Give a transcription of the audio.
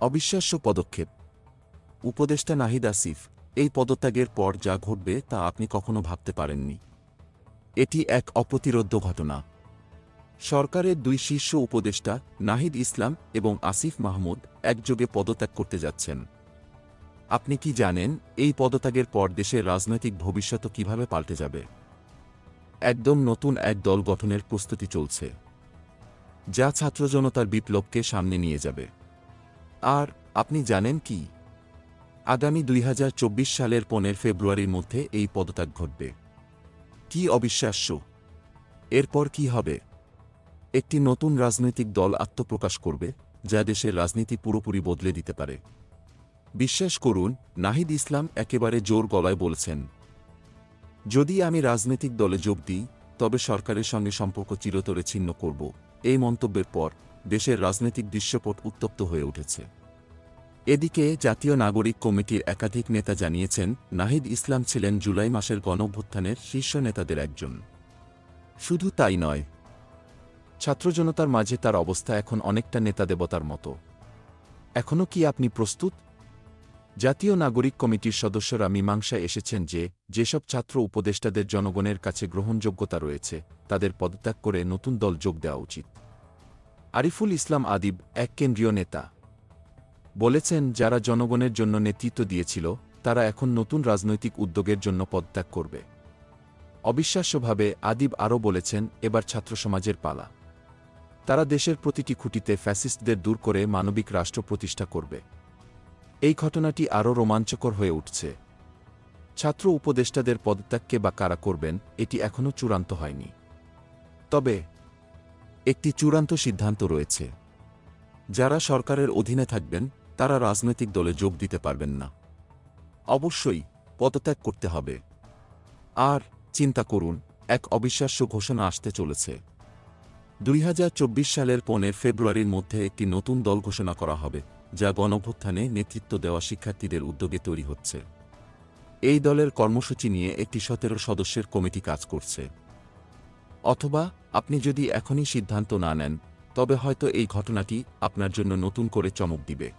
অবিশ্বাস্য পদক্ষেপ। উপদেষ্টা নাহিদ আসিফ, এই পদত্যাগের পর যা ঘটবে তা আপনি কখনো ভাবতে পারেননি। এটি এক অপ্রতিরোধ্য ঘটনা। সরকারের দুই শীর্ষ উপদেষ্টা নাহিদ ইসলাম এবং আসিফ মাহমুদ একযোগে পদত্যাগ করতে যাচ্ছেন। আপনি কি জানেন এই পদত্যাগের পর দেশের রাজনৈতিক ভবিষ্যৎ কিভাবে পাল্টে যাবে? একদম নতুন এক দল গঠনের প্রস্তুতি চলছে, যা ছাত্র জনতার বিপ্লবকে সামনে নিয়ে যাবে। আর আপনি জানেন কি? আগামী 2024 সালের 15 ফেব্রুয়ারির মধ্যে এই পদত্যাগ ঘটবে। কি অবিশ্বাস্য! এরপর কি হবে? একটি নতুন রাজনৈতিক দল আত্মপ্রকাশ করবে, যা দেশের রাজনীতি পুরোপুরি বদলে দিতে পারে। বিশ্বাস করুন, নাহিদ ইসলাম একেবারে জোর গলায় বলছেন, যদি আমি রাজনৈতিক দলে যোগ দিই তবে সরকারের সঙ্গে সম্পর্ক চিরতরে ছিন্ন করব। এই মন্তব্যের পর দেশের রাজনৈতিক দৃশ্যপট উত্তপ্ত হয়ে উঠেছে। এদিকে জাতীয় নাগরিক কমিটির একাধিক নেতা জানিয়েছেন, নাহিদ ইসলাম ছিলেন জুলাই মাসের গণঅভ্যুত্থানের শীর্ষ নেতাদের একজন। শুধু তাই নয়, ছাত্র জনতার মাঝে তার অবস্থা এখন অনেকটা নেতাদেবতার মতো। এখনও কি আপনি প্রস্তুত? জাতীয় নাগরিক কমিটির সদস্যরা মীমাংসায় এসেছেন যে যেসব ছাত্র উপদেষ্টাদের জনগণের কাছে গ্রহণযোগ্যতা রয়েছে তাদের পদত্যাগ করে নতুন দল যোগ দেওয়া উচিত। আরিফুল ইসলাম আদিব, এক কেন্দ্রীয় নেতা, বলেছেন, যারা জনগণের জন্য নেতৃত্ব দিয়েছিল তারা এখন নতুন রাজনৈতিক উদ্যোগের জন্য পদত্যাগ করবে। অবিশ্বাস্যভাবে আদিব আরও বলেছেন, এবার ছাত্র সমাজের পালা। তারা দেশের প্রতিটি খুঁটিতে ফ্যাসিস্টদের দূর করে মানবিক রাষ্ট্র প্রতিষ্ঠা করবে। এই ঘটনাটি আরও রোমাঞ্চকর হয়ে উঠছে। ছাত্র উপদেষ্টাদের পদত্যাগকে বা কারা করবেন এটি এখনও চূড়ান্ত হয়নি। তবে একটি চূড়ান্ত সিদ্ধান্ত রয়েছে, যারা সরকারের অধীনে থাকবেন তারা রাজনৈতিক দলে যোগ দিতে পারবেন না। অবশ্যই পদত্যাগ করতে হবে। আর চিন্তা করুন, এক অবিশ্বাস্য ঘোষণা আসতে চলেছে। 2024 সালের 15 ফেব্রুয়ারির মধ্যে একটি নতুন দল ঘোষণা করা হবে, যা গণঅভ্যুত্থানে নেতৃত্ব দেওয়া শিক্ষার্থীদের উদ্যোগে তৈরি হচ্ছে। এই দলের কর্মসূচি নিয়ে একটি 17 সদস্যের কমিটি কাজ করছে। অথবা আপনি যদি এখনই সিদ্ধান্ত না নেন তবে হয়তো এই ঘটনাটি আপনার জন্য নতুন করে চমক দিবে।